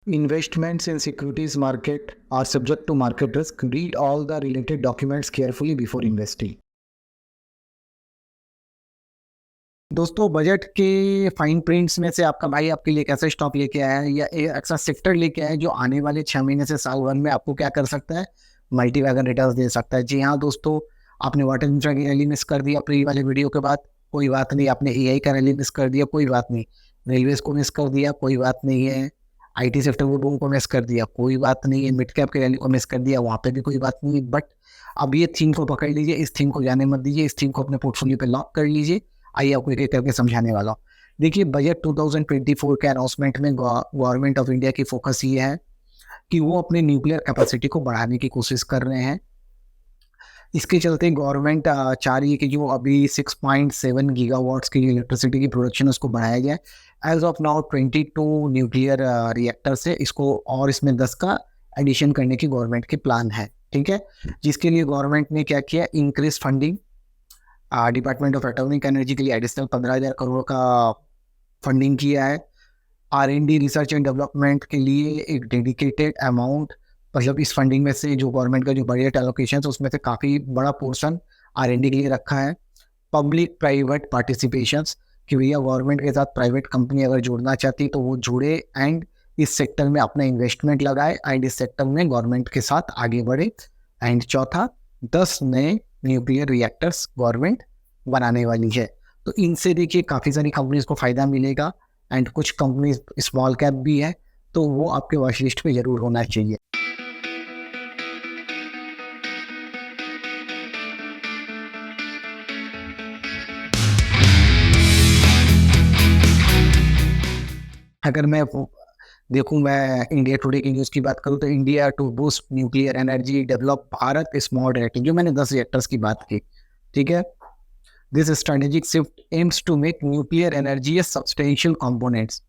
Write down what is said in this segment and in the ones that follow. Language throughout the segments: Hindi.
Investments in securities market are subject to market risk. Read all the related documents carefully before investing. दोस्तों, बजट के फाइन प्रिंट्स में से आपका भाई आपके लिए एक ऐसा स्टॉक लेके आया है या एक ऐसा सेक्टर लेके आया है जो आने वाले 6 महीने से साल भर में आपको क्या कर सकता है, मल्टी वैगन रिटर्न्स दे सकता है। जी हाँ दोस्तों, आपने वाटर इंफ्रा की रैली मिस कर दिया प्री वाले वीडियो के बाद, कोई बात नहीं। आपने एआई का रैली मिस कर दिया, कोई बात नहीं। रेलवेज को मिस कर दिया, कोई बात नहीं है। आईटी सेक्टर को मिस कर दिया, कोई बात नहीं है। मिड कैप की रैली को मिस कर दिया, वहाँ पे भी कोई बात नहीं है। बट अब ये थीम को पकड़ लीजिए, इस थीम को जाने मत दीजिए, इस थीम को अपने पोर्टफोलियो पे लॉक कर लीजिए। आइए आपको एक एक करके समझाने वाला हूँ। देखिए, बजट 2024 के अनाउंसमेंट में गवर्नमेंट ऑफ इंडिया की फोकस ये है कि वो अपने न्यूक्लियर कैपेसिटी को बढ़ाने की कोशिश कर रहे हैं। इसके चलते गवर्नमेंट चाह रही है कि जो अभी 6.7 गीगावाट्स की इलेक्ट्रिसिटी की प्रोडक्शन उसको बढ़ाया जाए। As of now 22 nuclear reactor से इसको और इसमें 10 का एडिशन करने की गवर्नमेंट की प्लान है। ठीक है, जिसके लिए गवर्नमेंट ने क्या किया, increase funding department of atomic energy के लिए एडिशनल 15,000 करोड़ का फंडिंग किया है। R&D रिसर्च एंड डेवलपमेंट के लिए एक डेडिकेटेड अमाउंट, मतलब इस फंडिंग में से जो गवर्नमेंट का जो बजट एलोकेशन है उसमें से काफ़ी बड़ा पोर्शन R&D के लिए रखा है। पब्लिक प्राइवेट पार्टिसिपेशंस, कि भैया गवर्नमेंट के साथ प्राइवेट कंपनी अगर जुड़ना चाहती तो वो जुड़े एंड इस सेक्टर में अपना इन्वेस्टमेंट लगाए एंड इस सेक्टर में गवर्नमेंट के साथ आगे बढ़े। एंड चौथा, 10 नए न्यूक्लियर रिएक्टर्स गवर्नमेंट बनाने वाली है। तो इनसे देखिए काफ़ी सारी कंपनीज को फ़ायदा मिलेगा एंड कुछ कंपनीज स्मॉल कैप भी है, तो वो आपके वॉच लिस्ट पे ज़रूर होना चाहिए। अगर मैं देखूं, मैं इंडिया टुडे की न्यूज़ की बात करूं तो India to boost nuclear energy develop Bharat small reactor, जो मैंने 10 रिएक्टर्स की बात की। ठीक है, this strategic shift aims to make nuclear energy a substantial components.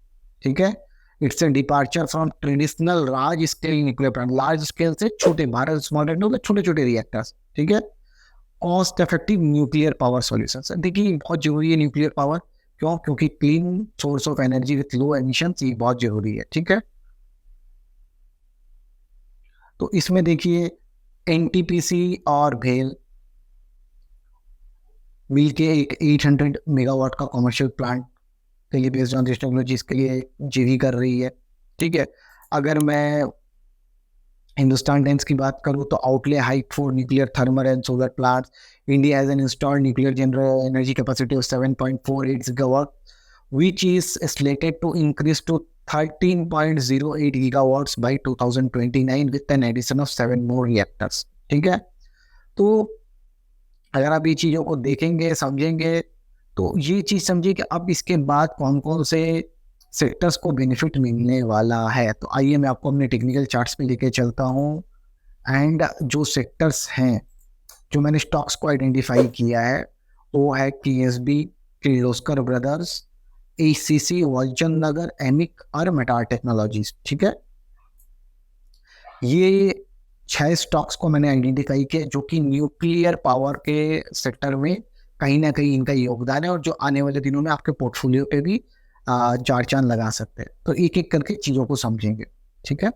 ठीक है, it's a departure from traditional large scale nuclear plant. Large scale से छोटे, भारत स्मॉल रिएक्टर मतलब छोटे छोटे रिएक्टर्स। ठीक है, cost effective nuclear power solutions. देखिए बहुत जरूरी है न्यूक्लियर पावर, क्यों? क्योंकि clean source of energy with low emission, ये बहुत जरूरी है। ठीक है, तो इसमें देखिए एनटीपीसी और भेल मिल के एक 800 मेगावाट का कमर्शियल प्लांट के लिए बेस्ड ऑन दिस टेक्नोलॉजी इसके लिए जीवी कर रही है। ठीक है, अगर मैं हिंदुस्तान टाइम्स की बात करूँ तो outlay hike for nuclear thermal and solar plants, India has an installed nuclear general energy capacity of 7.48 gigawatt, which is slated to increase to 13.08 gigawatts by 2029 with an addition of 7 more reactors। ठीक है, तो अगर आप ये चीज़ों को देखेंगे समझेंगे तो ये चीज़ समझिए कि अब इसके बाद कौन कौन से सेक्टर्स को बेनिफिट मिलने वाला है। तो आइए मैं आपको अपने टेक्निकल चार्ट्स पे लेके चलता हूँ एंड जो सेक्टर्स हैं जो मैंने स्टॉक्स को आइडेंटिफाई किया है वो है KSB, किर्लोस्कर ब्रदर्स, ACC, वॉल्चन नगर, एमिक और मेटार टेक्नोलॉजीज। ठीक है, ये 6 स्टॉक्स को मैंने आइडेंटिफाई किया जो कि न्यूक्लियर पावर के सेक्टर में कहीं ना कहीं इनका योगदान है और जो आने वाले दिनों में आपके पोर्टफोलियो पे भी चार चांद लगा सकते हैं। तो एक एक करके चीजों को समझेंगे। ठीक है,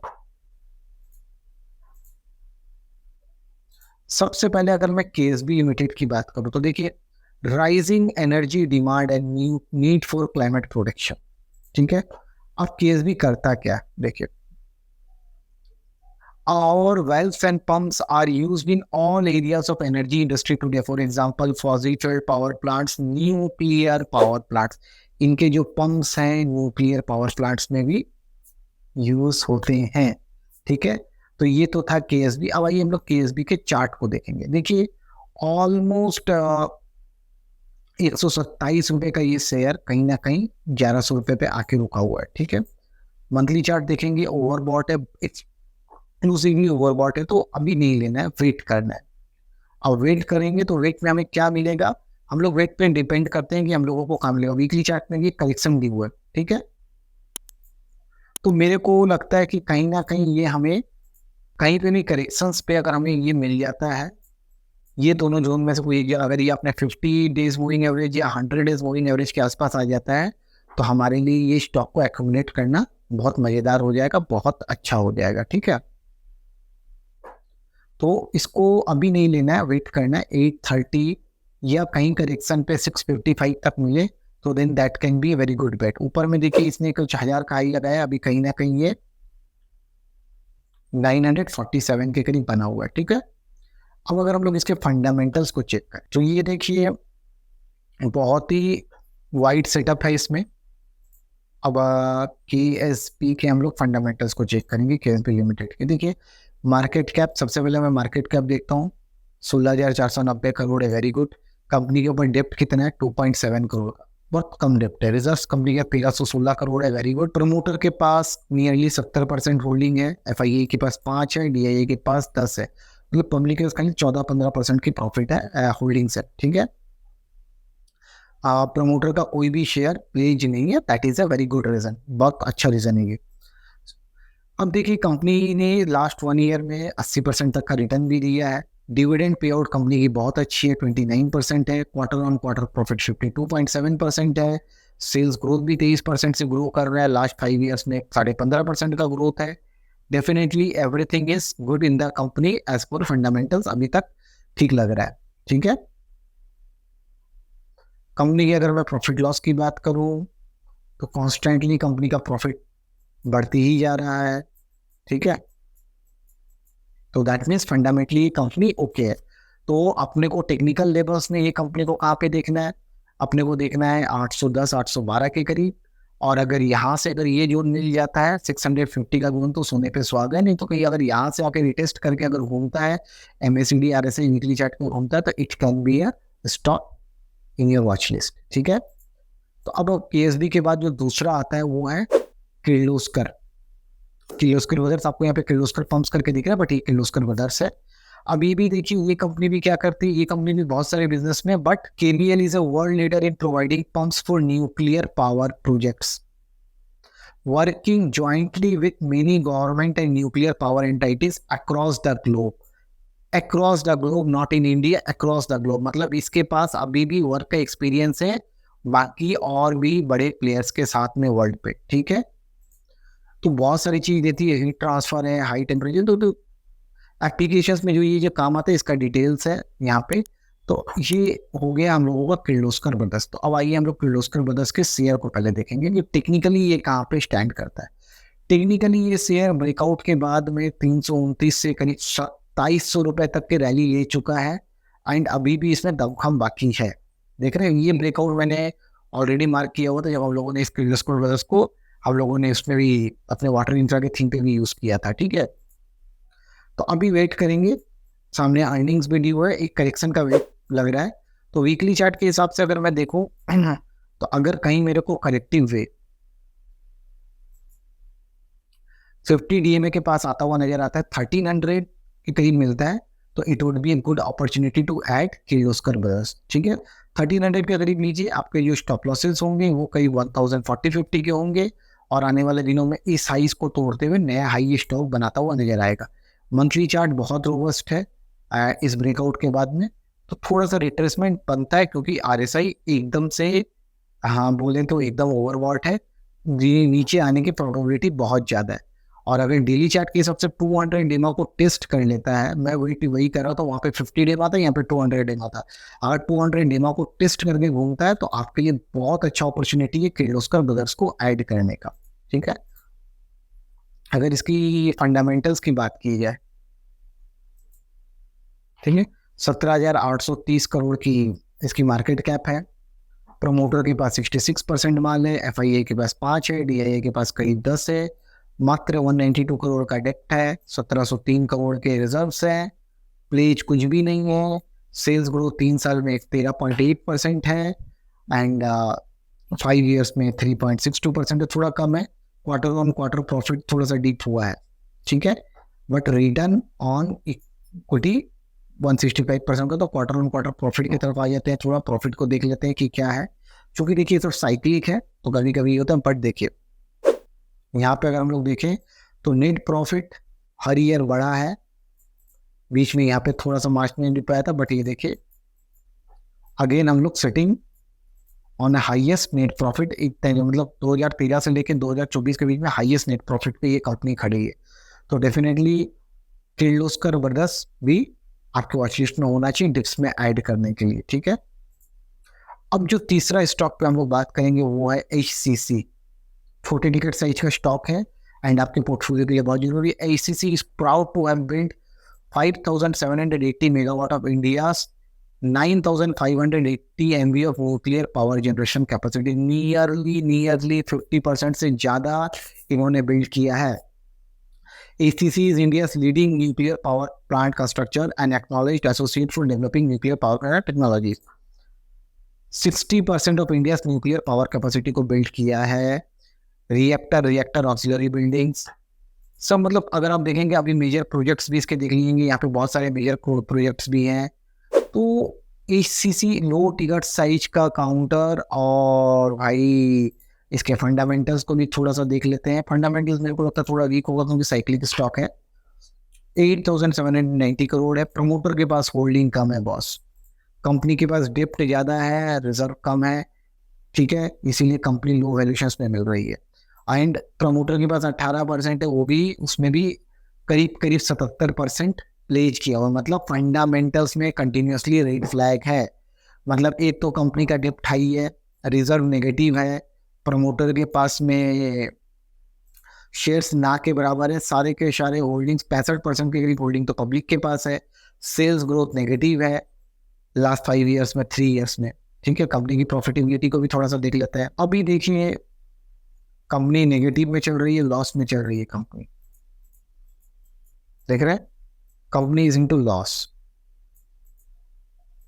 सबसे पहले अगर मैं KSB लिमिटेड की बात करूं तो देखिए, rising energy demand and need for climate protection. ठीक है, अब KSB करता क्या, देखिए, our wells and pumps are used in all areas of energy industry today. For example, fossil fuel power plants, nuclear power plants, इनके जो पंप्स हैं न्यूक्लियर पावर प्लांट्स में भी यूज होते हैं। ठीक है, तो ये तो था KSB। अब आइए हम लोग KSB के चार्ट को देखेंगे। देखिए ऑलमोस्ट 127 रुपये का ये शेयर कहीं ना कहीं 1100 रुपये पे आके रुका हुआ है। ठीक है, मंथली चार्ट देखेंगे, ओवरबॉट है, एक्सक्लूसिवली ओवरबॉट है, तो अभी नहीं लेना है, वेट करना है। अब वेट करेंगे तो वेट में हमें क्या मिलेगा, हम लोग वेट पे डिपेंड करते हैं कि हम लोगों को काम मिलेगा। वीकली चार्ट में ये करेक्शन दी हुआ है। ठीक है, तो मेरे को लगता है कि कहीं ना कहीं ये हमें कहीं पे भी करेक्शंस पे अगर हमें ये मिल जाता है, ये दोनों जोन में से कोई, अगर ये अपने 50 डेज मूविंग एवरेज या 100 डेज मूविंग एवरेज के आसपास आ जाता है तो हमारे लिए ये स्टॉक को एक्यूमुलेट करना बहुत मज़ेदार हो जाएगा, बहुत अच्छा हो जाएगा, ठीक है। तो इसको अभी नहीं लेना है, वेट करना है 830 या कहीं करेक्शन पे 655 तक मिले तो then that can be very good bet. ऊपर में देखिए इसने कुछ 1000 का हाई लगाया, अभी कहीं ना कहीं ये 947 के करीब बना हुआ है, ठीक है। अब अगर हम लोग इसके फंडामेंटल्स को चेक करें तो ये देखिए बहुत ही वाइड सेटअप है इसमें। अब KSP के हम लोग फंडामेंटल्स को चेक करेंगे, KSP लिमिटेड के। देखिए मार्केट कैप, सबसे पहले मैं मार्केट कैप देखता हूँ, 16,490 करोड़ है, वेरी गुड। कंपनी के ऊपर डेप्ट कितना है, 2.7 करोड़ का, बहुत कम डेप्ट है। रिजर्व्स कंपनी का 1316 करोड़ है, वेरी गुड। प्रमोटर के पास नियरली 70% होल्डिंग है, FIA के पास 5 है, DIA के पास 10 है, मतलब पब्लिक के पास खाली 14-15% की प्रॉफिट है होल्डिंग से, ठीक है। प्रमोटर का कोई भी शेयर प्लेज नहीं है, that is a very good reason, बहुत अच्छा रीजन है ये। अब देखिए कंपनी ने लास्ट 1 ईयर में 80% तक का रिटर्न भी दिया है। डिविडेंड पे आउट कंपनी की बहुत अच्छी है, 29% है। क्वार्टर ऑन क्वार्टर प्रॉफिट 52.7% है। सेल्स ग्रोथ भी 23% से ग्रो कर रहा है, लास्ट 5 ईयर्स में 15.5% का ग्रोथ है। Definitely everything is good in the company as per fundamentals, अभी तक ठीक लग रहा है, ठीक है। कंपनी की अगर मैं प्रॉफिट लॉस की बात करूं तो कॉन्स्टेंटली कंपनी का प्रॉफिट बढ़ती ही जा रहा है, ठीक है। तो that means fundamentally company okay है। तो अपने को टेक्निकल लेवल्स में ये कंपनी को कहाँ पे देखना है, अपने को देखना है 810 812 के करीब। और अगर यहाँ से अगर ये जोन मिल जाता है 650 का जोन तो सोने पे सुहागा है। नहीं तो कहीं अगर यहाँ से आके रिटेस्ट करके अगर घूमता है MACD RSI वीकली चार्ट में घूमता है तो it can be a stock in your watch list, ठीक है। तो अब KSB के बाद जो दूसरा आता है वो है किर्लोस्कर। किर्लोस्कर ब्रदर्स, आपको यहाँ पे किर्लोस्कर पंप्स करके दिख रहा है, बट ये किर्लोस्कर ब्रदर्स है। अभी भी देखिए ये कंपनी भी क्या करती है, ये कंपनी भी बहुत सारे बिजनेस में, but KBL is a world leader in providing pumps for nuclear power projects, working jointly with many government and nuclear power entities across the globe. Across the globe, not in India, across the globe, मतलब इसके पास अभी भी वर्क का एक्सपीरियंस है बाकी और भी बड़े प्लेयर्स के साथ में वर्ल्ड पे, ठीक है। तो बहुत सारी चीज देती है, हीट ट्रांसफर है, हाई टेम्परेचर, तो एप्लीकेशंस में जो ये जो काम आता है इसका डिटेल्स है यहाँ पे। तो ये हो गया हम लोगों का किर्लोस्कर ब्रदर्स। तो अब आइए हम लोग किर्लोस्कर ब्रदर्स के शेयर को पहले देखेंगे कि टेक्निकली ये कहाँ पे स्टैंड करता है। टेक्निकली ये शेयर ब्रेकआउट के बाद में 329 से करीब 2700 रुपए तक के रैली ले चुका है, एंड अभी भी इसमें दमखम बाकी है। देख रहे हैं ये ब्रेकआउट मैंने ऑलरेडी मार्क किया हुआ था जब हम लोगों ने इस किर्लोस्कर ब्रदर्स को, हम लोगों ने उसमें भी अपने वाटर इंफ्रा के थीम पे भी यूज किया था, ठीक है। तो अभी वेट करेंगे, सामने अर्निंग्स भी दी हुआ है, एक करेक्शन का वेट लग रहा है। तो वीकली चार्ट के हिसाब से अगर मैं देखूं तो अगर कहीं मेरे को करेक्टिव वे 50 DMA के पास आता हुआ नजर आता है, 1300 के करीब मिलता है, तो it would be a good opportunity to add Kirloskar Brothers, ठीक है। 1300 के करीब लीजिए, आपके जो स्टॉप लॉसेस होंगे वो करीब 1040-50 के होंगे, और आने वाले दिनों में इस हाइस को तोड़ते हुए नया हाई स्टॉक बनाता हुआ नजर आएगा। मंथली चार्ट बहुत रोबस्ट है इस ब्रेकआउट के बाद में, तो थोड़ा सा रिट्रेसमेंट बनता है क्योंकि RSI एकदम से, हाँ बोले तो एकदम ओवरबॉट है, नीचे आने की प्रोबेबिलिटी बहुत ज़्यादा है। और अगर डेली चार्ट के हिसाब से 200 डेमा को टेस्ट कर लेता है, मैं वही कर रहा था, वहाँ पे 50 डेमा था, यहाँ पे 200 डेमा था। अगर 200 डेमा को टेस्ट करके घूमता है तो आपके लिए बहुत अच्छा अपॉर्चुनिटी है किर्लोस्कर ब्रदर्स को ऐड करने का, ठीक है। अगर इसकी फंडामेंटल्स की बात की जाए, ठीक है, 17,830 करोड़ की इसकी मार्केट कैप है। प्रमोटर के पास 66% माल है, FIA के पास 5 है, DIA के पास करीब 10 है। मात्र 192 करोड़ का डेट है, 1703 करोड़ के रिजर्व्स हैं, प्लेज कुछ भी नहीं है। सेल्स ग्रोथ 3 साल में 13.8% है, एंड 5 ईयर्स में 3.62% है, थोड़ा कम है। क्वार्टर ऑन क्वार्टर प्रॉफिट थोड़ा सा डीप हुआ है, ठीक है, बट रिटर्न ऑन इक्विटी 165% का। तो क्वार्टर ऑन क्वार्टर प्रॉफिट की तरफ आ जाते हैं, थोड़ा प्रॉफिट को देख लेते हैं कि क्या है, क्योंकि देखिए तो साइक्लिक है तो कभी कभी होता है। बट देखिए यहाँ पे अगर हम लोग देखें तो नेट प्रॉफिट हर ईयर बढ़ा है, बीच में यहाँ पे थोड़ा सा मार्च में डिप आया था, बट ये देखिए अगेन हम लोग setting on highest net profit, मतलब 2013 से लेकर 2024 के बीच में हाईएस्ट नेट प्रॉफिट पे ये कंपनी खड़ी है। तो डेफिनेटली किर्लोस्कर ब्रदर्स भी आपके वॉच लिस्ट में होना चाहिए डिप्स में ऐड करने के लिए, ठीक है। अब जो तीसरा स्टॉक पे हम लोग बात करेंगे वो है HCC। 40 टिकट साइज का स्टॉक है एंड आपके पोर्टफोलियो के लिए बहुत जरूरी है। HCC is proud to have build 5,780 megawatt of India's 9,580 MW of nuclear power generation capacity। Nearly 50% से ज़्यादा इन्होंने बिल्ड किया है। HCC is India's leading nuclear power plant constructor and acknowledged associate for developing nuclear power plant technologies। 60% of India nuclear power capacity को बिल्ड किया है। रिएक्टर ऑक्सिलरी बिल्डिंग्स सब, मतलब अगर आप देखेंगे अभी मेजर प्रोजेक्ट्स भी इसके देख लीजिए, यहाँ पे बहुत सारे मेजर प्रोजेक्ट्स भी हैं। तो HCC लो टिकट साइज का काउंटर, और भाई इसके फंडामेंटल्स को भी थोड़ा सा देख लेते हैं। फंडामेंटल्स मेरे को लगता है थोड़ा वीक होगा क्योंकि साइक्लिक स्टॉक है। 8,790 करोड़ है। प्रमोटर के पास होल्डिंग कम है बॉस, कंपनी के पास डिप्ट ज़्यादा है, रिजर्व कम है, ठीक है, इसीलिए कंपनी लो वैल्यूएशन में मिल रही है। एंड प्रमोटर के पास 18% है, वो भी उसमें भी करीब 77% प्लेज किया हुआ, मतलब फंडामेंटल्स में कंटिन्यूसली रेड फ्लैग है। मतलब एक तो कंपनी का डिप्ट हाई है, रिजर्व नेगेटिव है, प्रमोटर के पास में शेयर्स ना के बराबर है, सारे के सारे होल्डिंग्स 65% के करीब होल्डिंग तो पब्लिक के पास है। सेल्स ग्रोथ नेगेटिव है लास्ट 5 ईयर्स में, 3 ईयर्स में, ठीक है। कंपनी की प्रॉफिटेबिलिटी को भी थोड़ा सा देख लेते हैं। अभी देखिए कंपनी नेगेटिव में चल रही है, लॉस में चल रही है कंपनी, देख रहे हैं, कंपनी इज इनटू लॉस।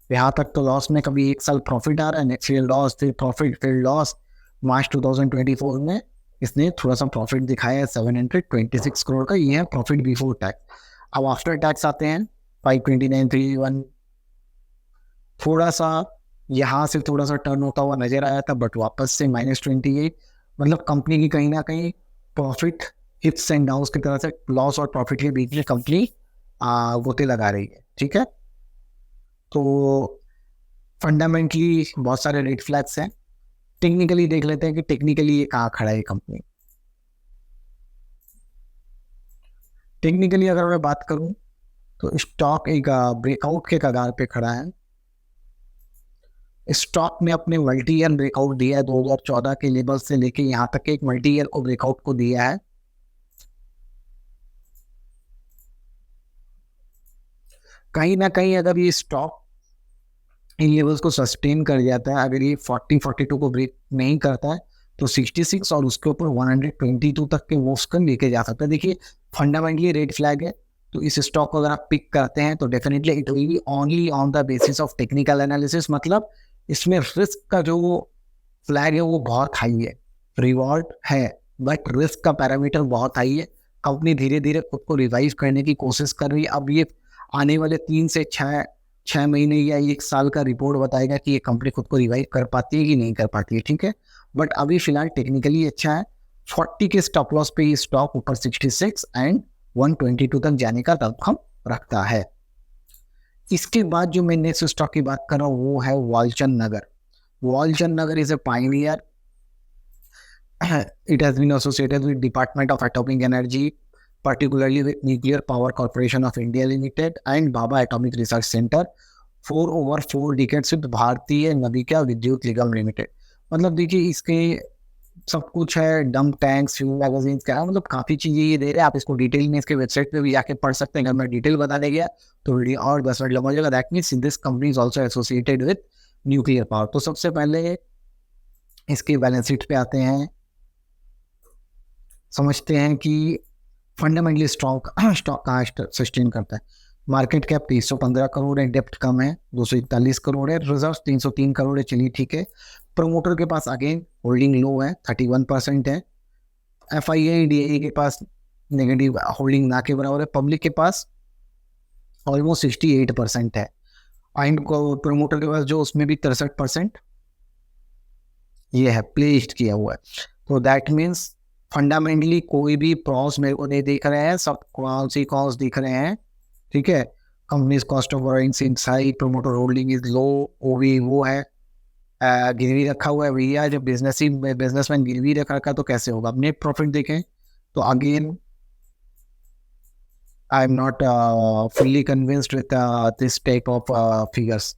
यहाँ तक तो लॉस में कभी एक साल प्रॉफिट आ रहा है, फिर लॉस, फिर प्रॉफिट, फिर लॉस। मार्च 2024 में इसने थोड़ा सा प्रॉफिट दिखाया है 726 करोड़ का, ये है प्रॉफिट बिफोर टैक्स। अब आफ्टर टैक्स आते हैं 529, 331, थोड़ा सा यहाँ से थोड़ा सा टर्न होता हुआ नजर आया था, बट वापस से -28। मतलब कंपनी की कहीं ना कहीं प्रॉफिट हिप्स एंड डाउन्स की तरह से लॉस और प्रॉफिट के बीच में कंपनी गोते लगा रही है, ठीक है। तो फंडामेंटली बहुत सारे रेड फ्लैग्स हैं। टेक्निकली देख लेते हैं कि टेक्निकली ये कहाँ खड़ा है कंपनी। टेक्निकली अगर मैं बात करूं तो स्टॉक एक ब्रेकआउट के कगार पे खड़ा है। स्टॉक ने अपने मल्टी ईयर ब्रेकआउट दिया है 2014 के लेवल से लेके यहाँ तक एक मल्टी ईयर को ब्रेकआउट को दिया है। कहीं ना कहीं अगर ये स्टॉक इन लेवल्स को सस्टेन कर जाता है, अगर ये 42 को ब्रेक नहीं करता है तो 66 और उसके ऊपर 122 तक के मूव्स कर लेके जा सकता है। देखिए फंडामेंटली रेड फ्लैग है, तो इस स्टॉक को अगर आप पिक करते हैं तो definitely it will be only on the basis of technical analysis. मतलब इसमें रिस्क का जो फ्लैग है वो बहुत हाई है, रिवॉर्ड है बट रिस्क का पैरामीटर बहुत हाई है। कंपनी धीरे धीरे खुद को रिवाइव करने की कोशिश कर रही है। अब ये आने वाले 3 से 6 महीने या 1 साल का रिपोर्ट बताएगा कि ये कंपनी खुद को रिवाइव कर पाती है कि नहीं कर पाती है, ठीक है। बट अभी फिलहाल टेक्निकली अच्छा है। 40 के स्टॉप लॉस पे ये स्टॉक ऊपर 66 एंड 122 तक जाने का दमखम रखता है। इसके बाद जो मैं नेक्स्ट स्टॉक की बात कर रहा हूँ वो है Walchand Nagar. Walchand Nagar is a pioneer. It has been associated with Department of Atomic Energy, particularly with Nuclear Power Corporation of India Limited and Baba Atomic Research Center for over 4 decades with भारतीय नविका विद्युत निगम लिमिटेड। मतलब देखिए इसके सब कुछ है, डंप टैंक्स, फ्यूल मैगजीन का, मतलब काफ़ी चीज़ें ये दे रहे हैं। आप इसको डिटेल में इसके वेबसाइट पे भी जाके पढ़ सकते हैं। अगर मैं डिटेल बताने गया तो वीडियो और 10 मिनट लंबा हो जाएगा। That means this company is also associated with nuclear power. तो सबसे पहले इसके बैलेंस शीट पे आते हैं, समझते हैं कि फंडामेंटली स्टॉक कहाँ सस्टेन करता है। मार्केट कैप 315 करोड़ है, डेप्ट कम है 241 करोड़ है, रिजर्व 303 करोड़ है, चलिए ठीक है। प्रमोटर के पास अगेन होल्डिंग लो है, 31% है। FII के पास नेगेटिव होल्डिंग ना के बराबर है। पब्लिक के पास ऑलमोस्ट 68% है। एंड प्रमोटर के पास जो उसमें भी 63% ये है प्लेस्ड किया हुआ है। तो दैट मीन्स फंडामेंटली कोई भी प्रॉस मेरे को नहीं दिख रहे हैं, सब कॉन्स दिख रहे हैं, ठीक है। Companies cost of borrowing seems high, promoter holding is low, ओवी वो है, गिरवी रखा हुआ है भैया, जब बिजनेसमैन गिरवी रखा तो कैसे होगा। अब नेट प्रॉफिट देखें तो again I am not fully convinced with this type of figures.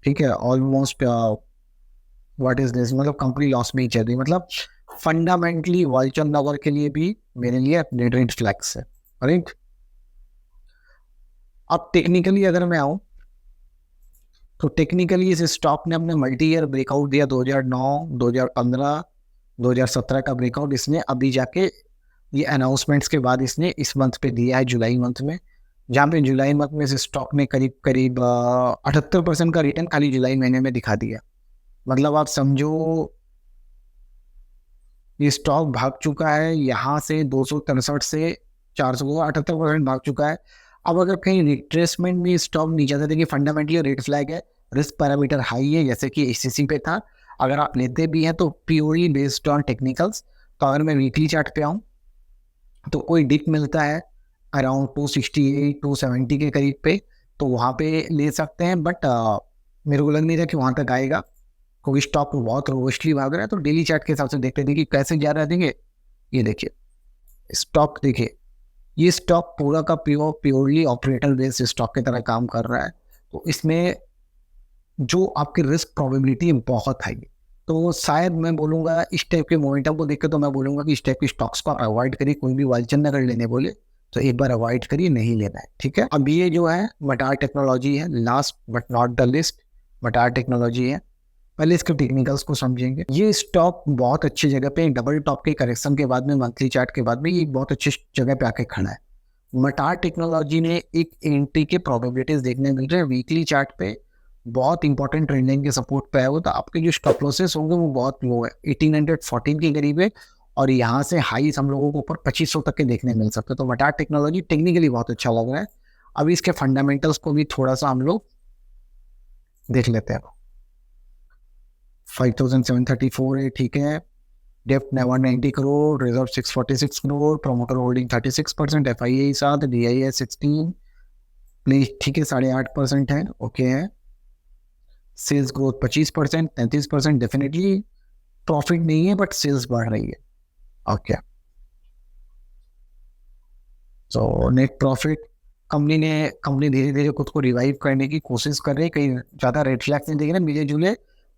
ठीक है, ऑलमोस्ट व्हाट इज दिस, मतलब कंपनी लॉस में ही चल रही, मतलब फंडामेंटली वालचंद नगर के लिए भी मेरे लिए रेड फ्लैग्स है, राइट। अब टेक्निकली अगर मैं आऊँ तो टेक्निकली इस स्टॉक ने अपने मल्टी ईयर ब्रेकआउट दिया 2009, 2015, 2017 का ब्रेकआउट इसने अभी जाके ये अनाउंसमेंट्स के बाद इसने इस मंथ पे दिया है, जुलाई मंथ में, जहाँ पे जुलाई मंथ में इस स्टॉक ने करीब करीब 78% का रिटर्न खाली जुलाई महीने में दिखा दिया। मतलब आप समझो ये स्टॉक भाग चुका है यहाँ से 263 से 400 को, 78% भाग चुका है। अब अगर कहीं रिट्रेसमेंट में स्टॉक नीचे आता है, देखिए फंडामेंटली रेड फ्लैग है, रिस्क पैरामीटर हाई है जैसे कि एचसीसी पे था। अगर आप लेते भी हैं तो प्योरली बेस्ड ऑन टेक्निकल्स। तो अगर मैं वीकली चार्ट पे आऊँ तो कोई डिप मिलता है अराउंड 268 270 के करीब पे, तो वहाँ पे ले सकते हैं, बट मेरे को लग नहीं रहा कि वहाँ तक आएगा, क्योंकि स्टॉक बहुत रोबस्टली भाग रहा है। तो डेली चार्ट के हिसाब से देखते हैं कि कैसे जा रहा है। देखिए ये देखिए स्टॉक, देखिए ये स्टॉक पूरा का प्योरली ऑपरेटर बेस्ड स्टॉक की तरह काम कर रहा है। तो इसमें जो आपकी रिस्क प्रोबेबिलिटी बहुत हाई है। तो शायद मैं बोलूँगा इस टाइप के मोमेंटम को देख के, तो मैं बोलूँगा कि इस टाइप के स्टॉक्स को अवॉइड करिए। कोई भी वालचंद अगर लेने बोले तो एक बार अवॉइड करिए, नहीं लेना है, ठीक है। अब ये जो है मटार टेक्नोलॉजी है, last but not the list, मटार टेक्नोलॉजी है। पहले इसके टेक्निकल्स को समझेंगे। ये स्टॉक बहुत अच्छी जगह पे डबल टॉप के करेक्शन के बाद में, मंथली चार्ट के बाद में, ये बहुत अच्छी जगह पे आके खड़ा है। मटार टेक्नोलॉजी ने एक एंट्री के प्रोबेबिलिटीज देखने मिल रहे हैं वीकली चार्ट पे, बहुत इंपॉर्टेंट ट्रेंड लाइन के सपोर्ट पे है वो। तो आपके जो स्टॉप लॉसेस होंगे वो बहुत लो है, 1814 के करीब है, और यहाँ से हाई हम लोगों को ऊपर 2500 तक के देखने मिल सकते हैं। तो मटार टेक्नोलॉजी टेक्निकली बहुत अच्छा लग रहा है। अभी इसके फंडामेंटल्स को भी थोड़ा सा हम लोग देख लेते हैं। 5734 है, ठीक है। डेप्ट 190 crore, reserve 646 crore, promoter holding 36%, FIA 7, DIA 16, please ठीक है 8.5% है, ओके है। सेल्स ग्रोथ 25%, 33%, डेफिनेटली प्रॉफिट नहीं है बट सेल्स बढ़ रही है, ओके। तो नेट प्रॉफिट कंपनी धीरे धीरे खुद को रिवाइव करने की कोशिश कर रही है, कहीं ज़्यादा रेड फ्लैग्स नहीं देख रहे, मिले जुले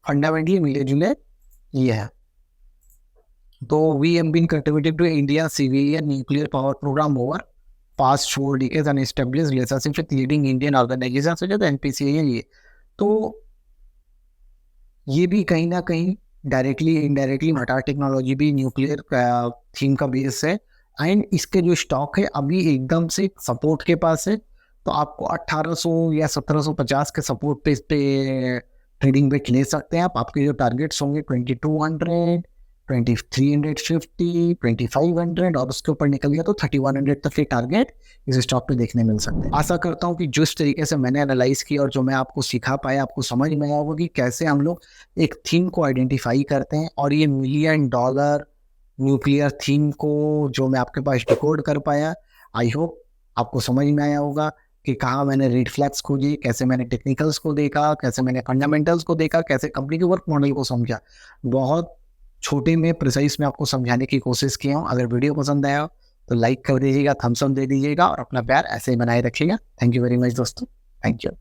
फंडामेंटली मिले जुले ये है। तो we have been contributing to India civilian nuclear power programme over past 4 decades and established relationships with leading Indian organizations such as NPCI है ये। तो ये भी कहीं ना कहीं डायरेक्टली इनडायरेक्टली मटार टेक्नोलॉजी भी न्यूक्लियर थीम का बेस है। एंड इसके जो स्टॉक है अभी एकदम से सपोर्ट के पास है। तो आपको 1800 या 1750 के सपोर्ट पे इस पे ट्रेडिंग बेट ले सकते हैं आप। आपके जो टारगेट्स होंगे 2200, 2350, 2500, और उसके ऊपर निकल गया तो 3100 तक के टारगेट इस स्टॉक पे देखने मिल सकते हैं। आशा करता हूँ कि जिस तरीके से मैंने एनालाइज किया और जो मैं आपको सिखा पाया, आपको समझ में आया होगा कि कैसे हम लोग एक थीम को आइडेंटिफाई करते हैं, और ये $1 मिलियन न्यूक्लियर थीम को जो मैं आपके पास डिकोड कर पाया, आई होप आपको समझ में आया होगा कि कहाँ मैंने रेड फ्लैग्स खोजी, कैसे मैंने टेक्निकल्स को देखा, कैसे मैंने फंडामेंटल्स को देखा, कैसे कंपनी के वर्क मॉडल को समझा। बहुत छोटे में प्रिसाइज में आपको समझाने की कोशिश किया हूँ। अगर वीडियो पसंद आया तो लाइक कर दीजिएगा, थम्स अप दे दीजिएगा, और अपना प्यार ऐसे ही बनाए रखिएगा। थैंक यू वेरी मच दोस्तों, थैंक यू।